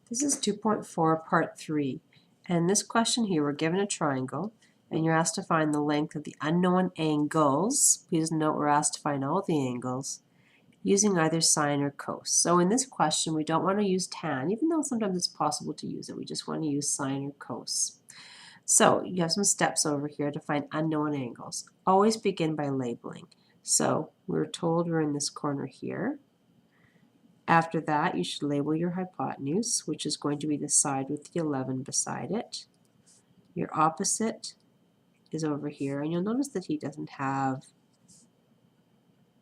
This is 2.4 part 3, and in this question here we're given a triangle and you're asked to find the length of the unknown angles. Please note we're asked to find all the angles using either sine or cos. So in this question we don't want to use tan, even though sometimes it's possible to use it. We just want to use sine or cos. So you have some steps over here to find unknown angles. Always begin by labeling. So we're told we're in this corner here. After that, you should label your hypotenuse, which is going to be the side with the 11 beside it. Your opposite is over here, and you'll notice that he doesn't have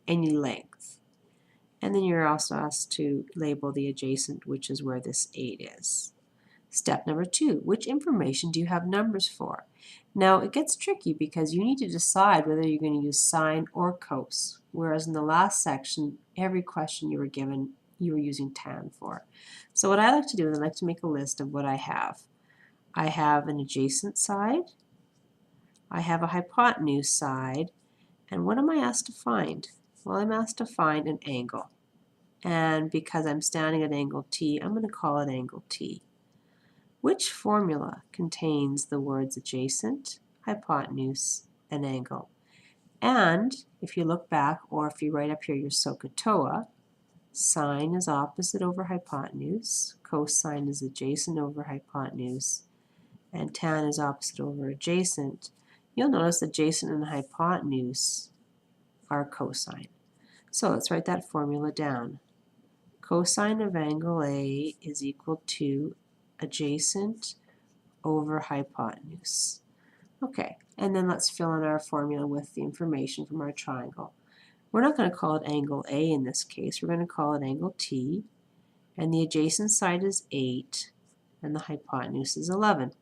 any length. And then you're also asked to label the adjacent, which is where this 8 is. Step number 2, which information do you have numbers for? Now, it gets tricky because you need to decide whether you're going to use sine or cos, whereas in the last section, every question you were given you were using tan for. So what I like to do is I like to make a list of what I have. I have an adjacent side, I have a hypotenuse side, and what am I asked to find? Well, I'm asked to find an angle. And because I'm standing at angle T, I'm going to call it angle T. Which formula contains the words adjacent, hypotenuse, and angle? And if you look back, or if you write up here your SOHCAHTOA, sine is opposite over hypotenuse, cosine is adjacent over hypotenuse, and tan is opposite over adjacent. You'll notice adjacent and hypotenuse are cosine. So let's write that formula down. Cosine of angle A is equal to adjacent over hypotenuse. Okay, and then let's fill in our formula with the information from our triangle. We're not going to call it angle A in this case. We're going to call it angle T, and the adjacent side is 8, and the hypotenuse is 11.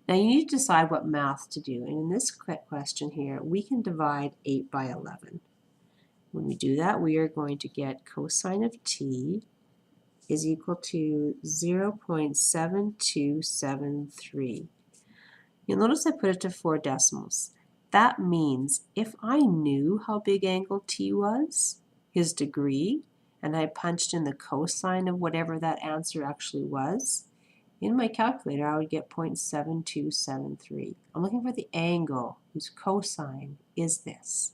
Now you need to decide what math to do, and in this question here, we can divide 8 by 11. When we do that, we are going to get cosine of T is equal to 0.7273. You'll notice I put it to 4 decimals. That means if I knew how big angle T was, his degree, and I punched in the cosine of whatever that answer actually was, in my calculator I would get 0.7273. I'm looking for the angle whose cosine is this.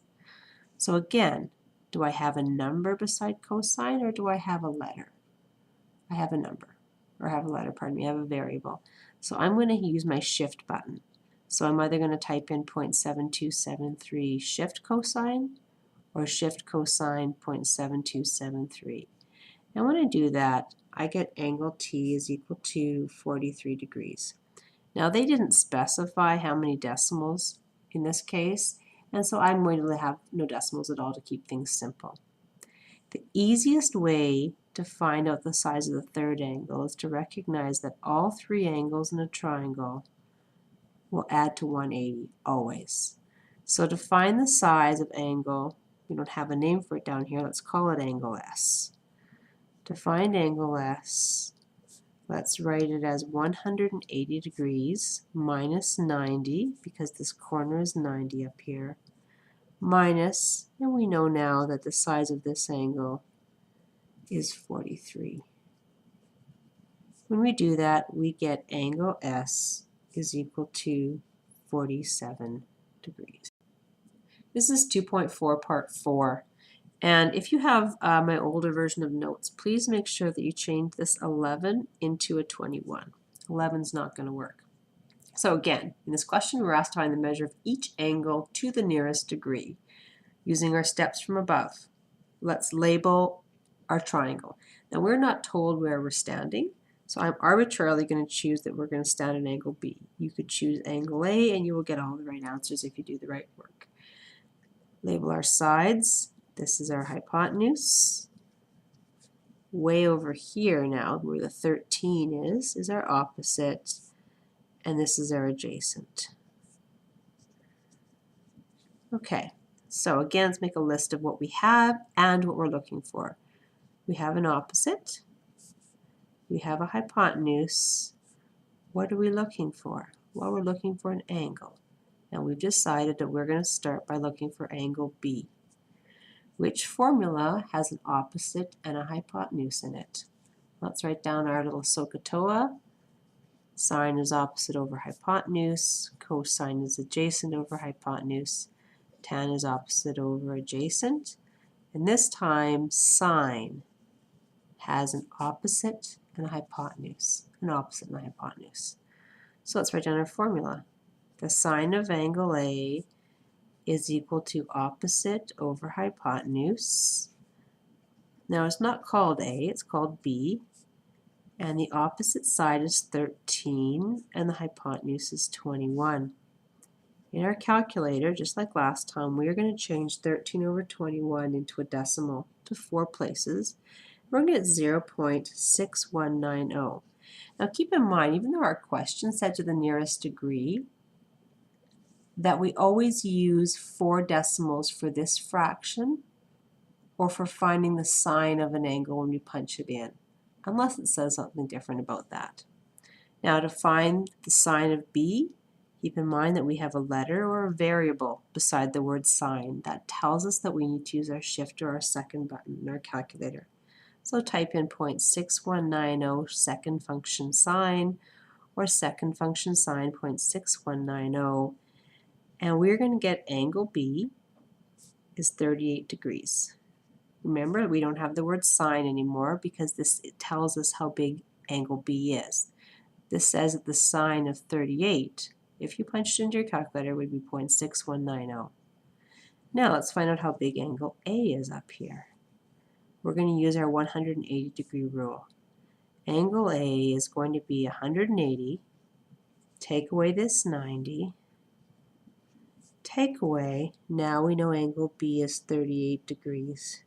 So again, do I have a number beside cosine or do I have a letter? I have a number, or I have a letter, pardon me, I have a variable. So I'm going to use my shift button. So I'm either going to type in 0.7273 shift cosine or shift cosine 0.7273. And when I do that, I get angle T is equal to 43 degrees. Now they didn't specify how many decimals in this case, and so I'm going to have no decimals at all to keep things simple. The easiest way to find out the size of the third angle is to recognize that all 3 angles in a triangle will add to 180 always. So to find the size of angle, we don't have a name for it down here, let's call it angle S. To find angle S, let's write it as 180 degrees minus 90, because this corner is 90 up here, minus, and we know now that the size of this angle is 43. When we do that, we get angle S is equal to 47 degrees. This is 2.4 part 4. And if you have my older version of notes, please make sure that you change this 11 into a 21. 11 is not going to work. So again, in this question, we're asked to find the measure of each angle to the nearest degree using our steps from above. Let's label our triangle. Now we're not told where we're standing, so I'm arbitrarily going to choose that we're going to stand at angle B. You could choose angle A and you will get all the right answers if you do the right work. Label our sides. This is our hypotenuse. Way over here now, where the 13 is our opposite, and this is our adjacent. Okay, so again, let's make a list of what we have and what we're looking for. We have an opposite. We have a hypotenuse. What are we looking for? Well, we're looking for an angle. And we've decided that we're going to start by looking for angle B. Which formula has an opposite and a hypotenuse in it? Let's write down our little SOHCAHTOA. Sine is opposite over hypotenuse. Cosine is adjacent over hypotenuse. Tan is opposite over adjacent. And this time, sine has an opposite and a hypotenuse. An opposite and a hypotenuse. So let's write down our formula. The sine of angle A is equal to opposite over hypotenuse. Now it's not called A, it's called B. And the opposite side is 13 and the hypotenuse is 21. In our calculator, just like last time, we are going to change 13 over 21 into a decimal to 4 places. We're going to get 0.6190. Now keep in mind, even though our question said to the nearest degree, that we always use 4 decimals for this fraction or for finding the sine of an angle when we punch it in, unless it says something different about that. Now to find the sine of B, keep in mind that we have a letter or a variable beside the word sine. That tells us that we need to use our shift or our second button in our calculator. So type in 0.6190 second function sine, or second function sine 0.6190, and we're going to get angle B is 38 degrees. Remember, we don't have the word sine anymore because it tells us how big angle B is. This says that the sine of 38, if you punched into your calculator, would be 0.6190. Now let's find out how big angle A is up here. We're going to use our 180 degree rule. Angle A is going to be 180, take away this 90, take away, now we know angle B is 38 degrees.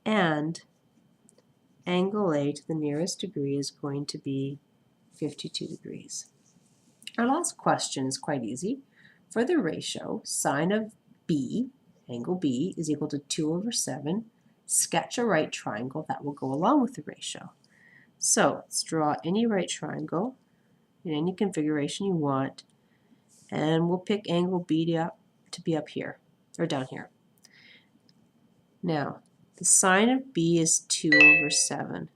And angle A to the nearest degree is going to be 52 degrees. Our last question is quite easy. For the ratio, sine of B, angle B, is equal to 2 over 7. Sketch a right triangle that will go along with the ratio. So let's draw any right triangle in any configuration you want, and we'll pick angle B to be up here, or down here. Now, the sine of B is 2 over 7.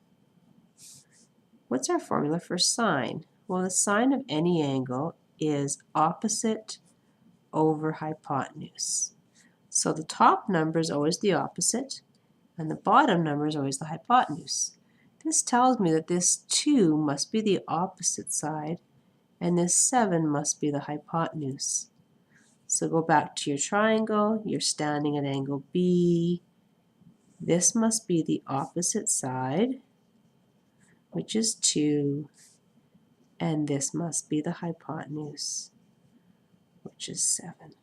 What's our formula for sine? Well, the sine of any angle is opposite over hypotenuse. So the top number is always the opposite, and the bottom number is always the hypotenuse. This tells me that this 2 must be the opposite side, and this 7 must be the hypotenuse. So go back to your triangle, you're standing at angle B. This must be the opposite side, which is 2, and this must be the hypotenuse, which is 7.